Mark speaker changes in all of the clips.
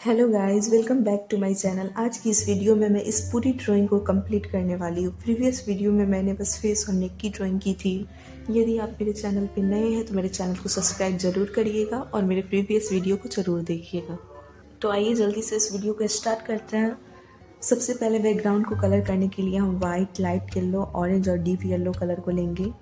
Speaker 1: Hello guys, welcome back to my channel. आज की इस वीडियो में मैं इस पूरी ड्राइंग को कंप्लीट करने वाली हूँ। प्रीवियस वीडियो में मैंने बस फेस और नेक की ड्राइंग की थी। यदि आप मेरे चैनल पे नए हैं तो मेरे चैनल को सब्सक्राइब ज़रूर करिएगा और मेरे प्रीवियस वीडियो को ज़रूर देखिएगा। तो आइए जल्दी से इस वीडियो को स्टार्ट करते हैं। सबसे पहले बैकग्राउंड को कलर करने के लिए हम वाइट, लाइट येलो, ऑरेंज और डीप येलो कलर को लेंगे।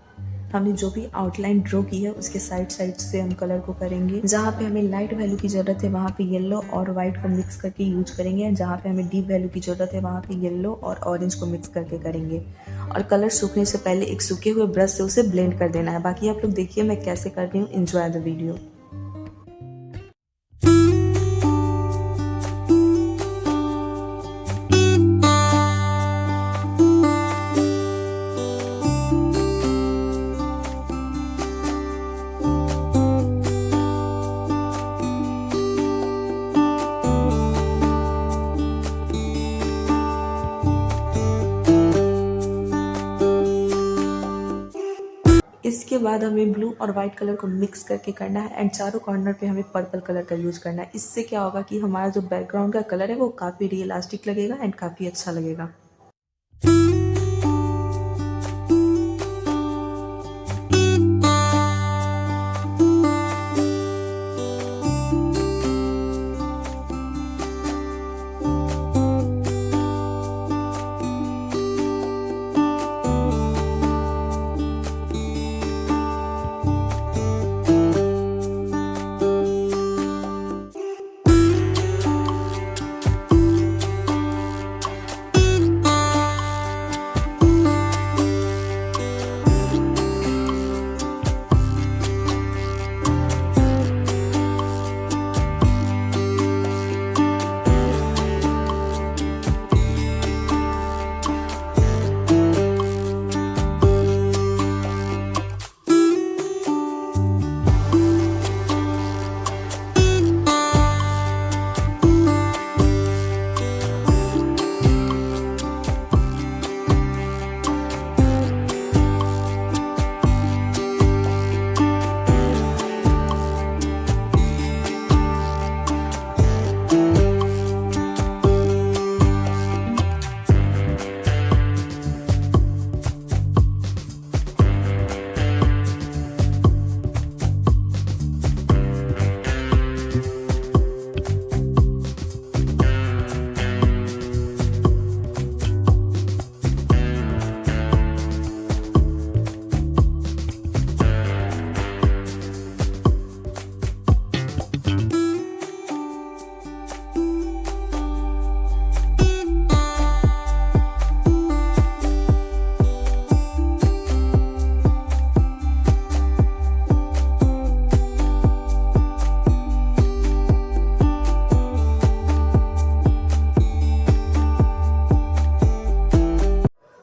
Speaker 1: हमने जो भी आउटलाइन ड्रॉ की है उसके साइड से हम कलर को करेंगे। जहाँ पे हमें लाइट वैल्यू की ज़रूरत है वहाँ पे येलो और वाइट को मिक्स करके यूज करेंगे, एंड जहाँ पे हमें डीप वैल्यू की ज़रूरत है वहाँ पे येलो और ऑरेंज को मिक्स करके करेंगे। और कलर सूखने से पहले एक सूखे हुए ब्रश से उसे ब्लेंड कर देना है। बाकी आप लोग देखिए मैं कैसे कर रही हूँ। Enjoy the video. इसके बाद हमें ब्लू और वाइट कलर को मिक्स करके करना है, एंड चारों कॉर्नर पे हमें पर्पल कलर का यूज करना है। इससे क्या होगा कि हमारा जो बैकग्राउंड का कलर है वो काफ़ी रियलिस्टिक लगेगा एंड काफ़ी अच्छा लगेगा।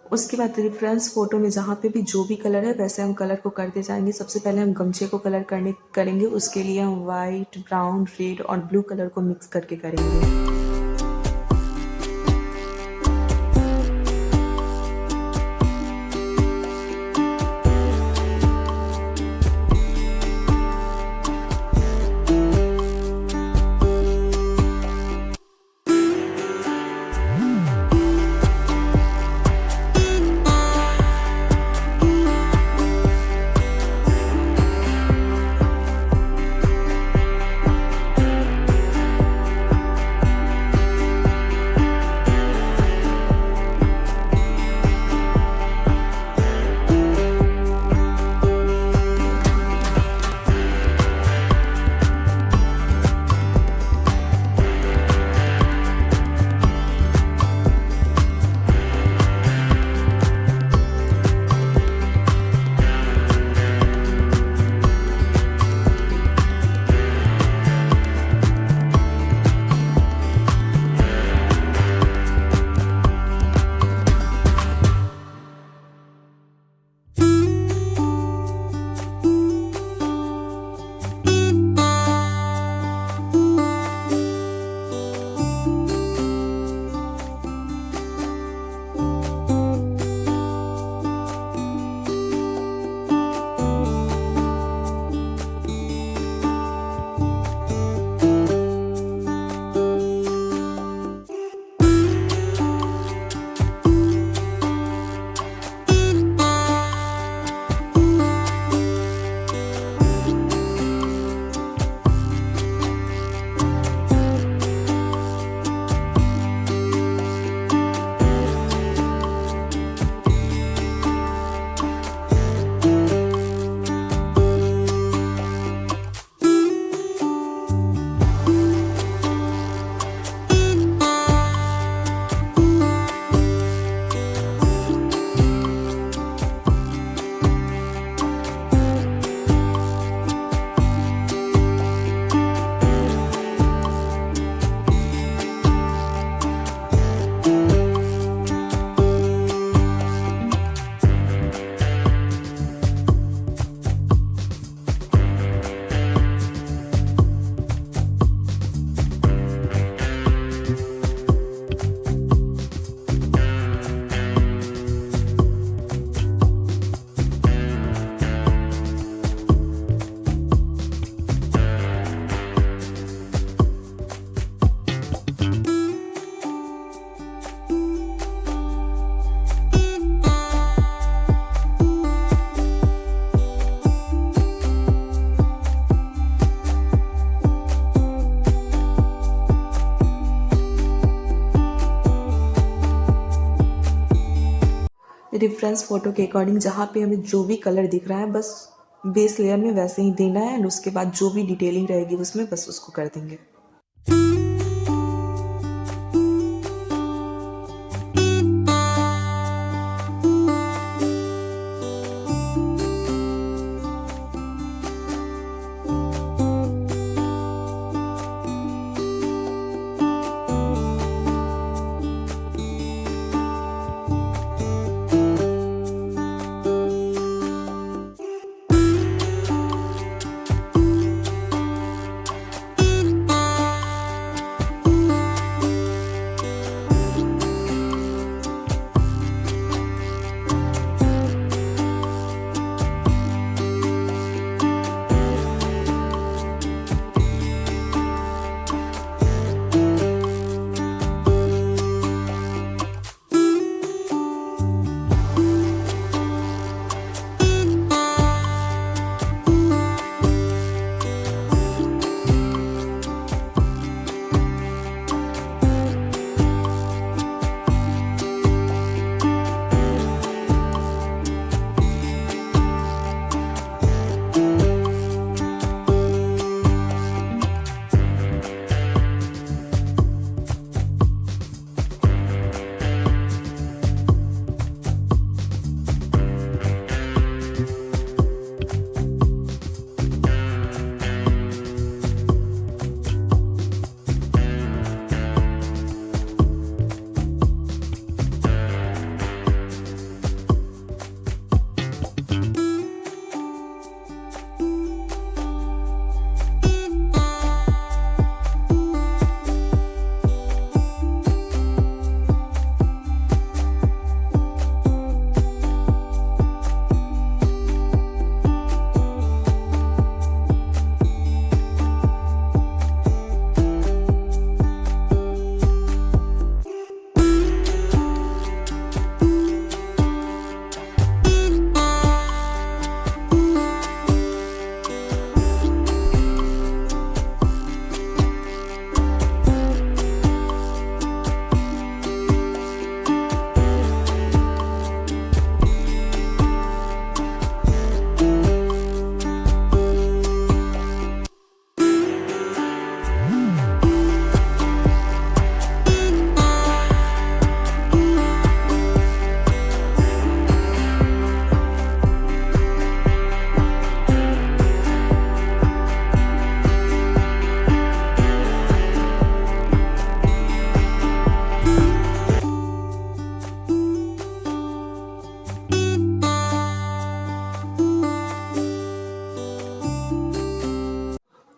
Speaker 1: उसके बाद रेफरेंस फोटो में जहाँ पे भी जो भी कलर है वैसे हम कलर को करते जाएंगे। सबसे पहले हम गमछे को कलर करेंगे। उसके लिए हम वाइट, ब्राउन, रेड और ब्लू कलर को मिक्स करके करेंगे। रेफरेंस फ़ोटो के अकॉर्डिंग जहाँ पे हमें जो भी कलर दिख रहा है बस बेस लेयर में वैसे ही देना है एंड उसके बाद जो भी डिटेलिंग रहेगी उसमें बस उसको कर देंगे।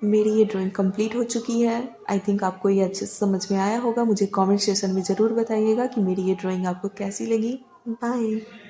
Speaker 1: मेरी ये ड्राइंग कंप्लीट हो चुकी है। आई थिंक आपको ये अच्छे से समझ में आया होगा। मुझे कमेंट सेक्शन में ज़रूर बताइएगा कि मेरी ये ड्राइंग आपको कैसी लगी। बाय।